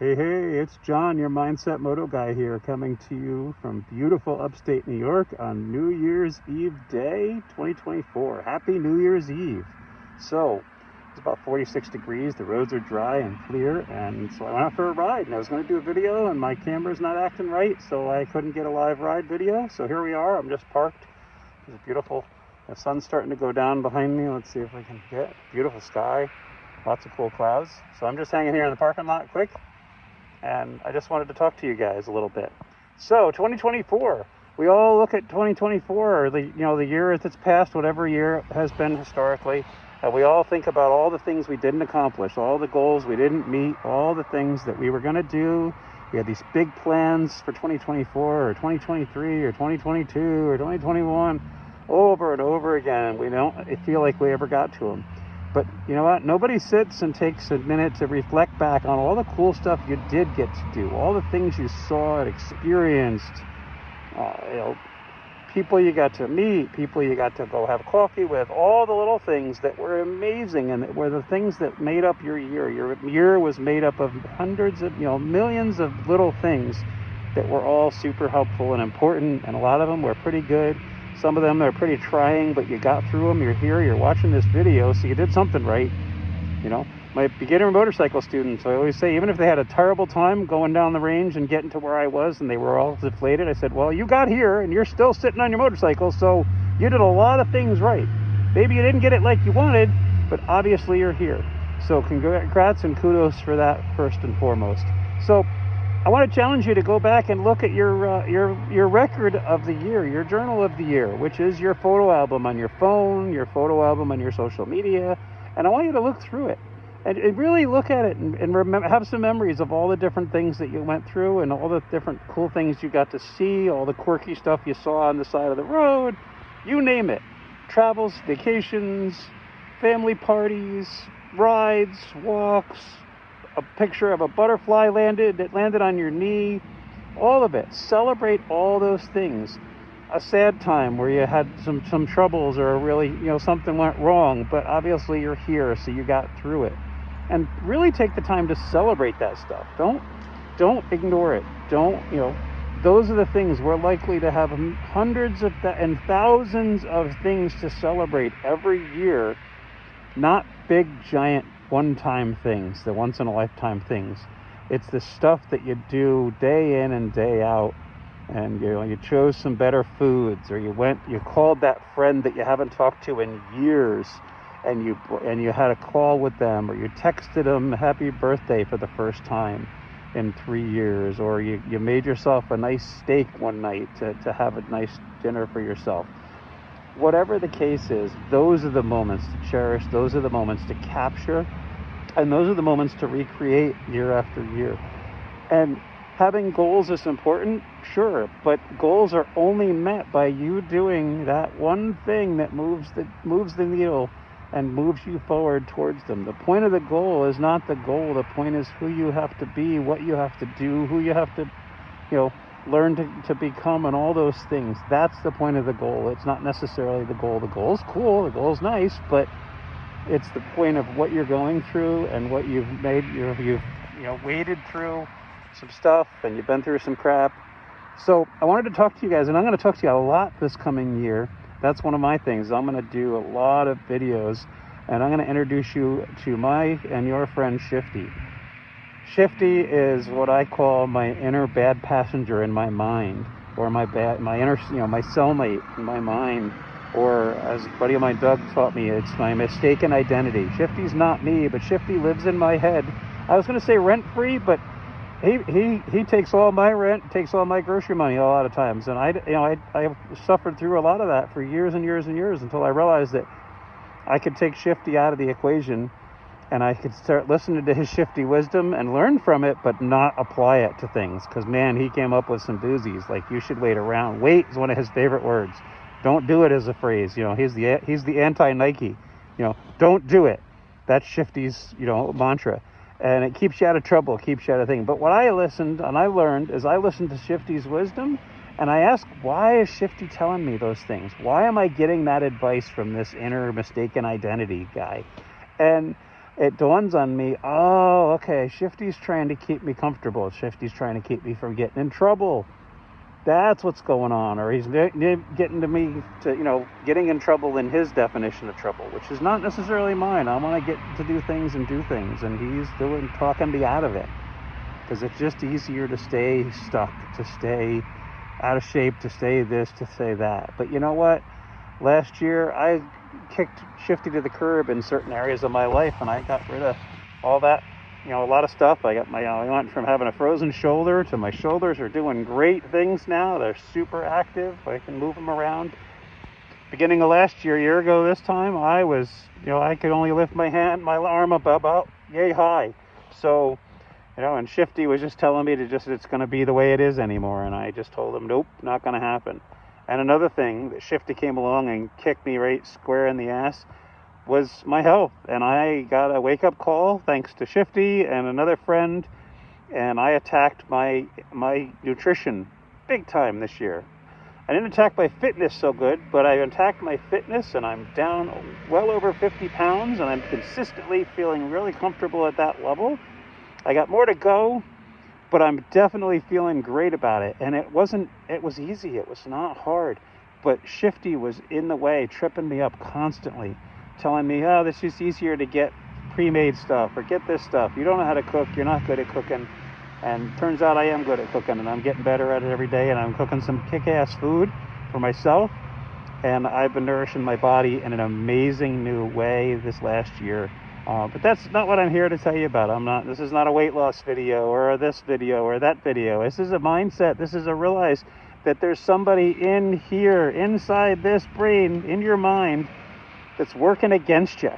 Hey, it's John, your Mindset Moto guy here, coming to you from beautiful upstate New York on New Year's Eve Day 2024. Happy New Year's Eve. So, it's about 46 degrees, the roads are dry and clear, and so I went out for a ride, and I was going to do a video, and my camera's not acting right, so I couldn't get a live ride video. So here we are, I'm just parked. It's beautiful. The sun's starting to go down behind me. Let's see if I can get beautiful sky, lots of cool clouds. So I'm just hanging here in the parking lot quick. And I just wanted to talk to you guys a little bit. So 2024, we all look at 2024, or the year that's passed, whatever year it has been historically, and we all think about all the things we didn't accomplish, all the goals we didn't meet, all the things that we were going to do. We had these big plans for 2024 or 2023 or 2022 or 2021 over and over again. We don't feel like we ever got to them. But you know what? Nobody sits and takes a minute to reflect back on all the cool stuff you did get to do, all the things you saw and experienced, people you got to meet, people you got to go have coffee with, all the little things that were amazing and that were the things that made up your year. Your year was made up of hundreds of, millions of little things that were all super helpful and important, and a lot of them were pretty good. Some of them are pretty trying, but you got through them. You're here, you're watching this video, so you did something right. My beginner motorcycle students, I always say, even if they had a terrible time going down the range and getting to where I was and they were all deflated, I said, well, you got here and you're still sitting on your motorcycle, so you did a lot of things right. Maybe you didn't get it like you wanted, but obviously you're here. So congrats and kudos for that, first and foremost. So I want to challenge you to go back and look at your record of the year, your journal of the year, which is your photo album on your phone, your photo album on your social media, and I want you to look through it and really look at it and remember, have some memories of all the different things that you went through and all the different cool things you got to see, all the quirky stuff you saw on the side of the road, you name it. Travels, vacations, family parties, rides, walks, a picture of a butterfly that landed on your knee, all of it. Celebrate all those things. A sad time where you had some troubles or really, something went wrong, but obviously you're here, so you got through it. And really take the time to celebrate that stuff. Don't ignore it. Those are the things. We're likely to have hundreds of and thousands of things to celebrate every year, not big, giant, one-time things, the once-in-a-lifetime things. It's the stuff that you do day in and day out, and you chose some better foods, or you called that friend that you haven't talked to in years, and you had a call with them, or you texted them happy birthday for the first time in 3 years, or you made yourself a nice steak one night to have a nice dinner for yourself. Whatever the case is, those are the moments to cherish, those are the moments to capture, and those are the moments to recreate year after year. And having goals is important, sure, but goals are only met by you doing that one thing that moves the needle and moves you forward towards them. The point of the goal is not the goal. The point is who you have to be, what you have to do, who you have to, learn to become, and all those things. That's the point of the goal. It's not necessarily the goal. The goal is cool, the goal is nice, but it's the point of what you're going through and what you've made. You've waded through some stuff and you've been through some crap. So I wanted to talk to you guys, and I'm going to talk to you a lot this coming year. That's one of my things. I'm going to do a lot of videos, and I'm going to introduce you to my and your friend Shifty. Shifty is what I call my inner bad passenger in my mind, or my inner, my cellmate in my mind, or as a buddy of mine, Doug, taught me, it's my mistaken identity. Shifty's not me, but Shifty lives in my head. I was going to say rent-free, but he takes all my rent, takes all my grocery money a lot of times, and I suffered through a lot of that for years and years and years until I realized that I could take Shifty out of the equation, and I could start listening to his Shifty wisdom and learn from it, but not apply it to things. Because, man, he came up with some doozies. Like, you should wait around. Wait is one of his favorite words. Don't do it as a phrase. He's the anti-Nike. Don't do it. That's Shifty's, mantra. And it keeps you out of trouble, keeps you out of things. But what I listened and I learned is I listened to Shifty's wisdom, and I asked, why is Shifty telling me those things? Why am I getting that advice from this inner mistaken identity guy? And it dawns on me, oh, okay, Shifty's trying to keep me comfortable. Shifty's trying to keep me from getting in trouble. That's what's going on. Or he's getting to me to, getting in trouble in his definition of trouble, which is not necessarily mine. I want to get to do things, and he's talking me out of it. Because it's just easier to stay stuck, to stay out of shape, to stay this, to say that. But you know what? Last year, I kicked Shifty to the curb in certain areas of my life, and I got rid of all that, a lot of stuff. I went from having a frozen shoulder to my shoulders are doing great things now. They're super active. I can move them around. Beginning of last year, a year ago this time, I was, I could only lift my arm up about yay high. So, and Shifty was just telling me it's going to be the way it is anymore. And I just told him, nope, not going to happen. And another thing that Shifty came along and kicked me right square in the ass was my health. And I got a wake-up call thanks to Shifty and another friend, and I attacked my nutrition big time this year. I didn't attack my fitness so good, but I attacked my fitness, and I'm down well over 50 pounds, and I'm consistently feeling really comfortable at that level. I got more to go, but I'm definitely feeling great about it. And it was easy. It was not hard. But Shifty was in the way, tripping me up constantly, telling me, oh, this is easier to get pre-made stuff or get this stuff. You don't know how to cook. You're not good at cooking. And turns out I am good at cooking, and I'm getting better at it every day. And I'm cooking some kick-ass food for myself. And I've been nourishing my body in an amazing new way this last year. But that's not what I'm here to tell you about. This is not a weight loss video or this video or that video. This is a mindset. This is a realize that there's somebody in here, inside this brain, in your mind, that's working against you.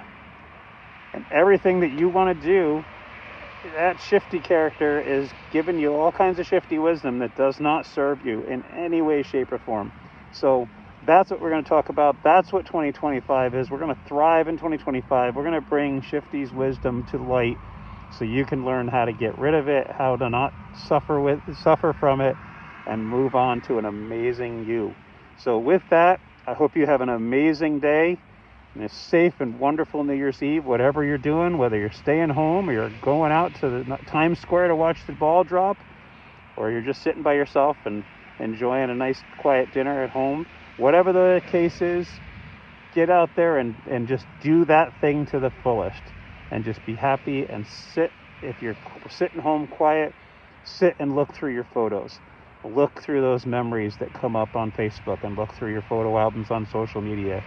And everything that you want to do, that Shifty character is giving you all kinds of Shifty wisdom that does not serve you in any way, shape, or form. So that's what we're going to talk about. That's what 2025 is. We're going to thrive in 2025. We're going to bring Shifty's wisdom to light so you can learn how to get rid of it, how to not suffer from it, and move on to an amazing you. So with that, I hope you have an amazing day and a safe and wonderful New Year's Eve, whatever you're doing, whether you're staying home or you're going out to the Times Square to watch the ball drop, or you're just sitting by yourself and enjoying a nice quiet dinner at home. Whatever the case is, get out there and just do that thing to the fullest and just be happy and sit. If you're sitting home quiet, sit and look through your photos. Look through those memories that come up on Facebook and look through your photo albums on social media.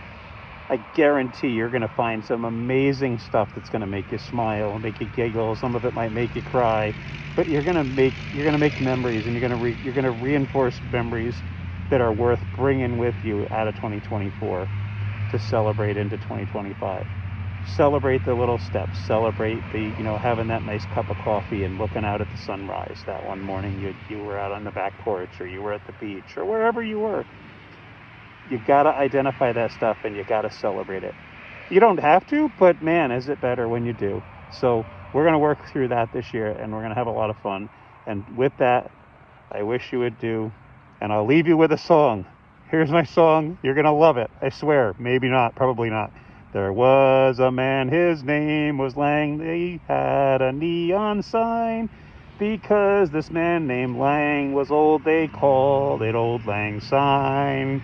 I guarantee you're going to find some amazing stuff that's going to make you smile, make you giggle. Some of it might make you cry, but you're going to make memories, and you're going to reinforce memories that are worth bringing with you out of 2024 to celebrate into 2025. Celebrate the little steps. Celebrate the, having that nice cup of coffee and looking out at the sunrise that one morning you were out on the back porch, or you were at the beach, or wherever you were. You got to identify that stuff, and you got to celebrate it. You don't have to, but man, is it better when you do. So we're going to work through that this year, and we're going to have a lot of fun. And with that, I wish you would do. And I'll leave you with a song. Here's my song. You're going to love it. I swear. Maybe not. Probably not. There was a man, his name was Lang. He had a neon sign. Because this man named Lang was old, they called it Old Lang Syne.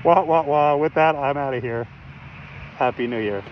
Wah, wah, wah. With that, I'm out of here. Happy New Year.